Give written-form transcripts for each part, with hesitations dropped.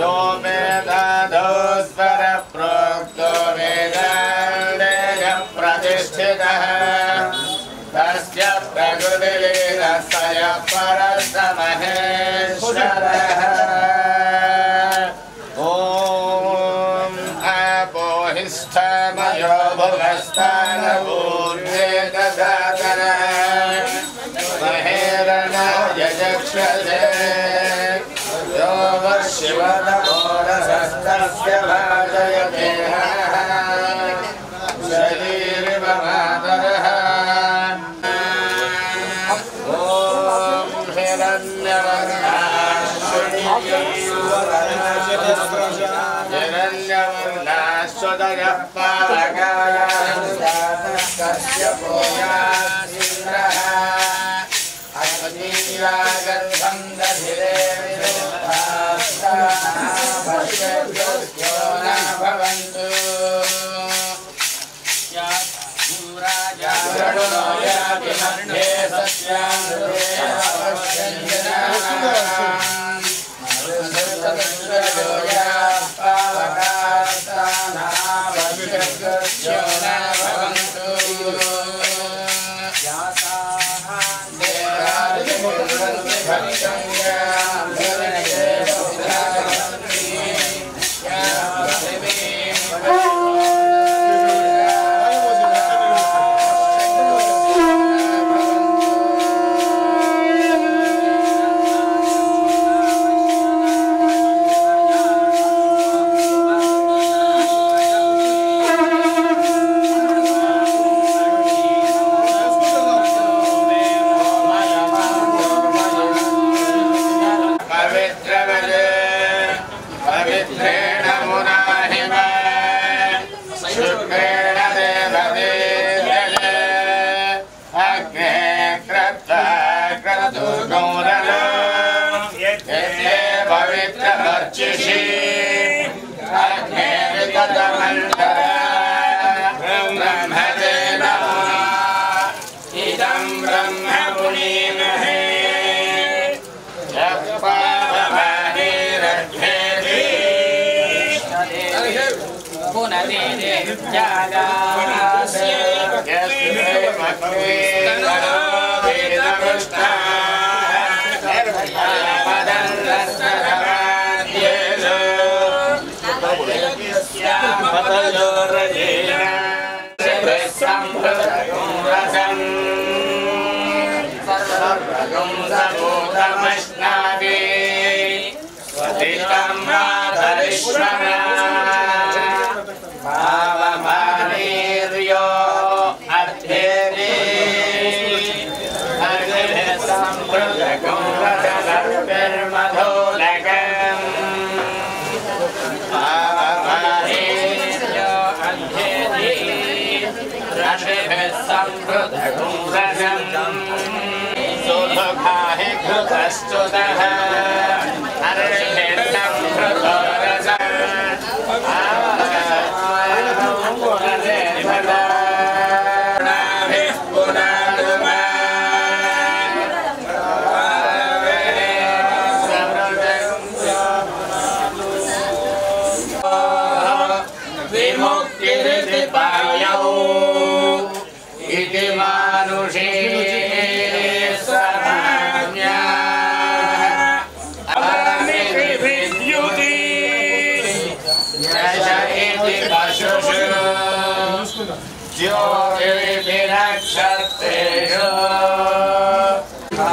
यो वेदादोस्वर प्रोक्तो वेदान्तेन प्रतिष्ठितः तस्य प्रकृतिलीनस्य परस्य महेश्वरः ॐ अपोहिष्ठमयो भुवस्तानपूर्वे ददातरः महेरणाय चक्षसे यो शिवतमोरसस्तस्य भाजयते शरीरमातरः ॐ हिरण्यवर्णाश्वतयः पावकाय तस्य भूयासीन्द्रः अग्नियागर्भं दधिरे भवन्तु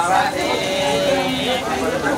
मध्ये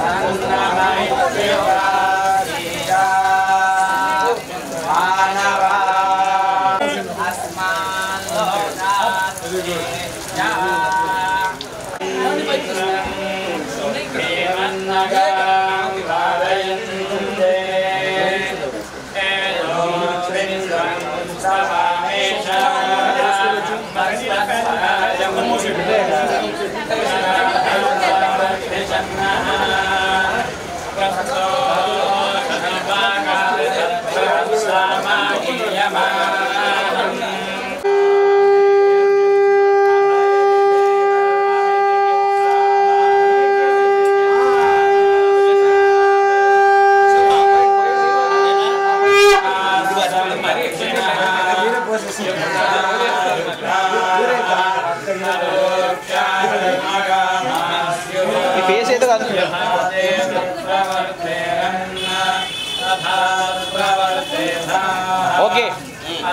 okay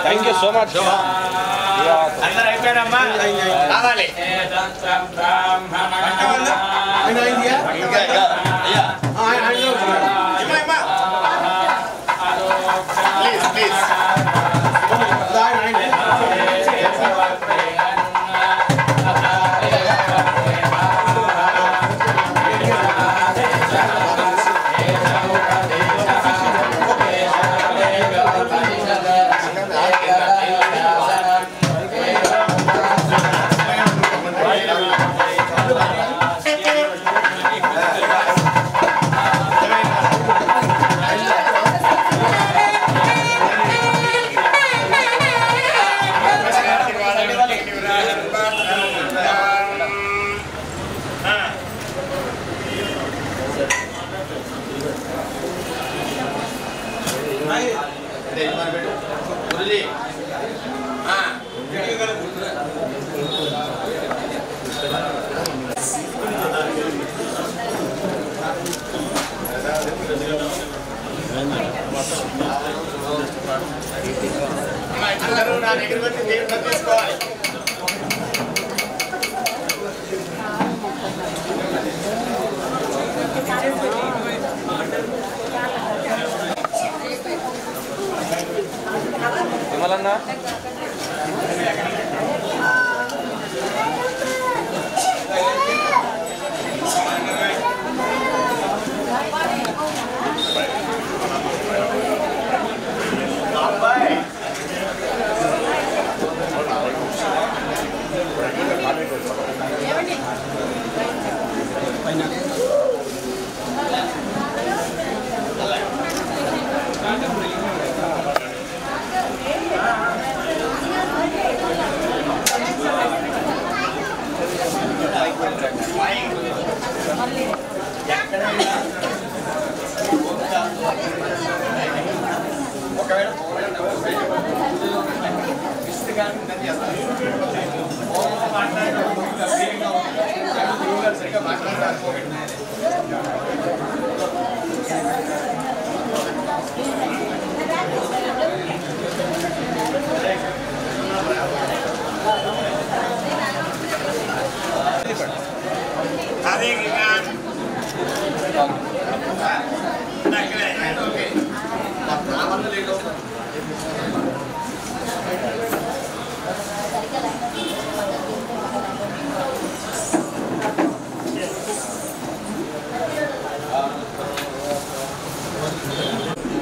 thank you so much అందరూ అయిపోయారమ్మా కావాలి ప్లీజ్ ప్లీజ్ అందరూ నా దగ్గరికి వచ్చి తీర్థం తీసుకోవాలి. విమలన్నా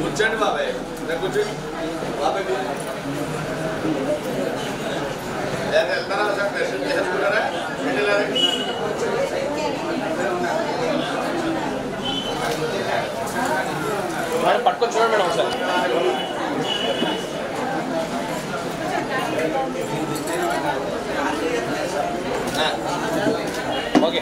కూర్చోండి బాబాయ్, కూర్చోండి బాబాయ్. వెళ్తారా సార్? దర్శనం చేసుకుంటారా? పట్టుకొని చూడండి మేడం ఒకసారి. ఓకే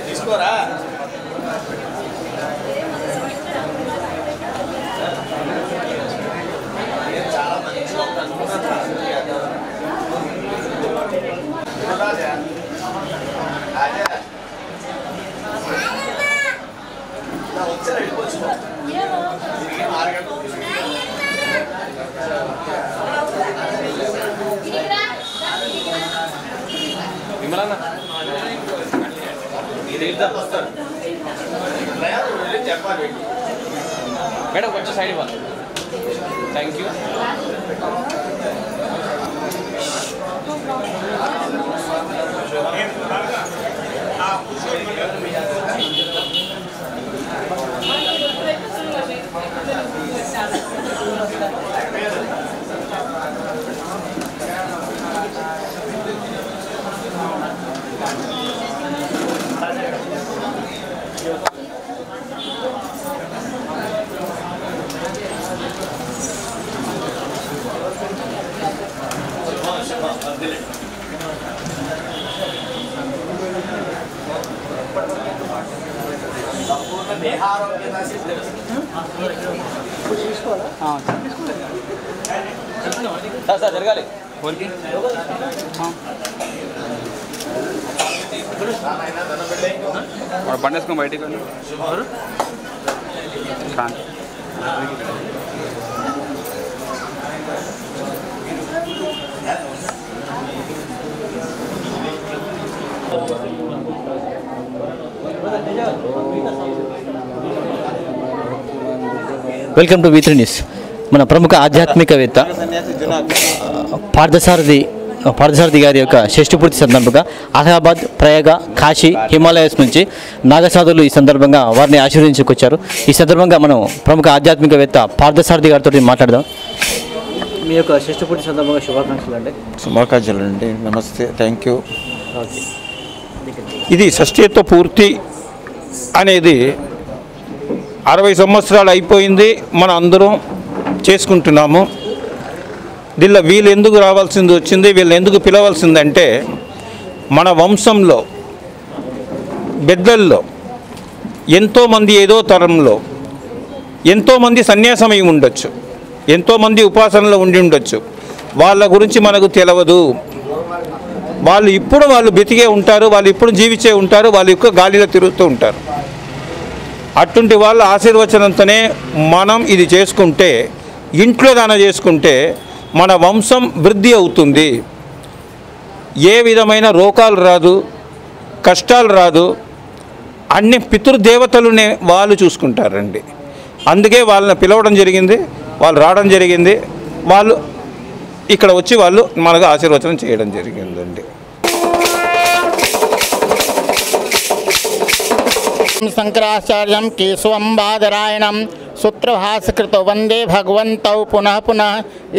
తీసుకోరా. చాలా మంచిగా వచ్చారు వెళ్ళిపోవచ్చు. విమలన్నా వస్తారు చెప్పాలి మేడం కొంచెం సైడ్ ఇవ్వాలి. Thank you. సంపూర్ణ దేహారోగ్యత సిద్ధిరస్తు. సార్ జరగాలి బండి వేసుకొని బయటికి వెళ్ళి వెల్కమ్ టు V3 న్యూస్. మన ప్రముఖ ఆధ్యాత్మికవేత్త పార్థసారథి గారి యొక్క షష్ఠి పూర్తి సందర్భంగా అలహాబాద్, ప్రయాగ, కాశీ, హిమాలయస్ నుంచి నాగసాధులు ఈ సందర్భంగా వారిని ఆశీర్వదించుకొచ్చారు. ఈ సందర్భంగా మనం ప్రముఖ ఆధ్యాత్మికవేత్త పార్థసారథి గారితో మాట్లాడదాం. మీ యొక్క షష్ఠి పూర్తి సందర్భంగా శుభాకాంక్షలు అండి. శుభాకాంక్షలు అండి. నమస్తే, థ్యాంక్ యూ. ఇది షష్ఠీతో పూర్తి అనేది 60 సంవత్సరాలు అయిపోయింది. మనం అందరం చేసుకుంటున్నాము. దీనిలో వీళ్ళు ఎందుకు రావాల్సింది వచ్చింది, వీళ్ళు ఎందుకు పిలవాల్సిందంటే, మన వంశంలో పెద్దల్లో ఎంతోమంది ఏదో తరంలో ఎంతోమంది సన్యాసమై ఉండొచ్చు, ఎంతోమంది ఉపాసనలో ఉండి ఉండొచ్చు. వాళ్ళ గురించి మనకు తెలియదు. వాళ్ళు బతికే ఉంటారు, వాళ్ళు ఇప్పుడు జీవించే ఉంటారు, వాళ్ళు ఎక్కువ గాలిలో తిరుగుతూ ఉంటారు. అటువంటి వాళ్ళ ఆశీర్వచనంతోనే మనం ఇది చేసుకుంటే, ఇంట్లో దాన చేసుకుంటే మన వంశం వృద్ధి అవుతుంది. ఏ విధమైన రోగాలు రాదు, కష్టాలు రాదు. అన్ని పితృదేవతలునే వాళ్ళు చూసుకుంటారండి. అందుకే వాళ్ళని పిలవడం జరిగింది, వాళ్ళు రావడం జరిగింది, వాళ్ళు ఇక్కడ వచ్చి వాళ్ళు మనకు ఆశీర్వచనం చేయడం జరిగిందండి. शंकराचार्यं केशवं बादरायणं सूत्रभाष्यकृतो वंदे भगवन्तौ पुनः पुनः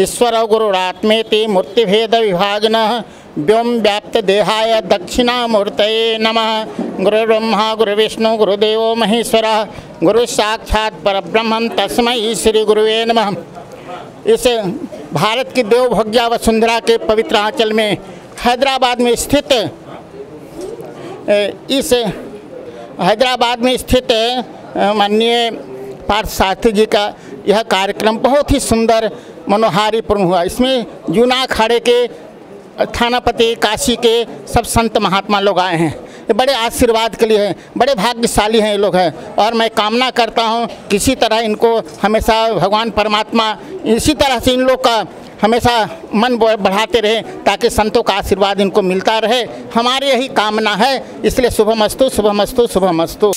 ईश्वरौ गुरुरात्मेति मूर्तिभेद विभागिनः व्योम व्याप्त देहाय दक्षिणामूर्तये नमः। गुरुर्ब्रह्मा गुरुविष्णु गुरुदेवो महेश्वरः गुरु साक्षात् परब्रह्मं तस्मै श्री गुरुवे नमः। इस भारत की देवभोग्या वसुंधरा के पवित्र आंचल में हैदराबाद में स्थित माननीय पार्थसारथी जी का यह कार्यक्रम बहुत ही सुंदर मनोहारी पूर्ण हुआ। इसमें जूना अखाड़े के थानापति, काशी के सब संत महात्मा लोग आए हैं। ये बड़े आशीर्वाद के लिए हैं, बड़े भाग्यशाली हैं ये लोग हैं। और मैं कामना करता हूँ किसी तरह इनको हमेशा भगवान परमात्मा इसी तरह से इन लोग का हमेशा मन बढ़ाते रहे, ताकि संतों का आशीर्वाद इनको मिलता रहे। हमारी यही कामना है। इसलिए शुभमस्तु शुभमस्तु शुभमस्तु।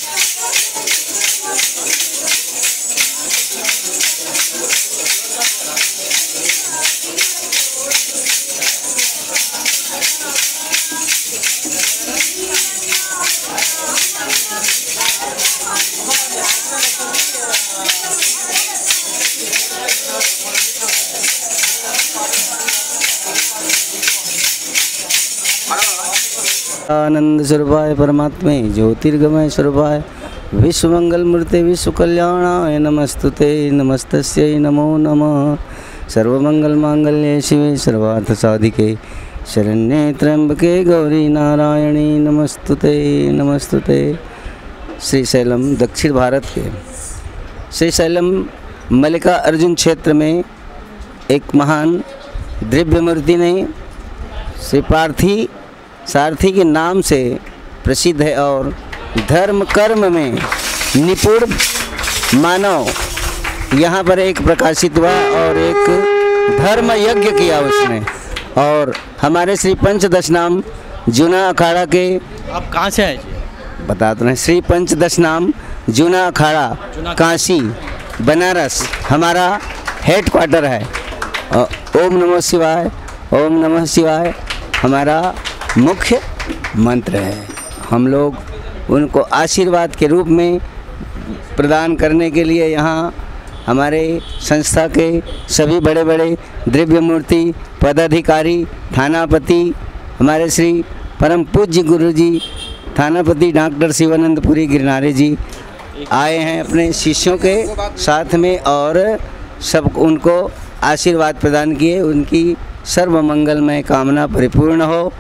आनंद स्वरूपाय परमात्मे ज्योतिर्गमय स्वरूपाय विश्वमंगल मूर्ते विश्व कल्याणाय नमस्तुते नमस्तस्यै नमो नमः। सर्वमंगल मांगल्ये शिवे सर्वार्थ साधिके शरण्ये त्र्यंबके गौरी नारायणी नमस्तुते नमस्तुते। श्रीशैलम दक्षिण भारत के श्रीशैलम मल्लिका अर्जुन क्षेत्र में एक महान दिव्य मूर्ति ने श्री सारथी के नाम से प्रसिद्ध है और धर्म कर्म में निपुण मानव यहाँ पर एक प्रकाशित हुआ और एक धर्म यज्ञ किया उसने। और हमारे श्री पंचदश नाम जूना अखाड़ा के, आप कहाँ से आए? बताते हैं। श्री पंचदश नाम जूना अखाड़ा काशी बनारस हमारा हेड क्वार्टर है। ओम नमः शिवाय, ओम नमः शिवाय हमारा मुख्य मंत्र है। हम लोग उनको आशीर्वाद के रूप में प्रदान करने के लिए यहाँ हमारे संस्था के सभी बड़े बड़े दिव्य मूर्ति पदाधिकारी, थानापति, हमारे श्री परम पूज्य गुरु जी थानापति डॉक्टर शिवानंदपुरी गिरनारे जी आए हैं अपने शिष्यों के साथ में और सब उनको आशीर्वाद प्रदान किए। उनकी सर्व मंगलमय कामना परिपूर्ण हो।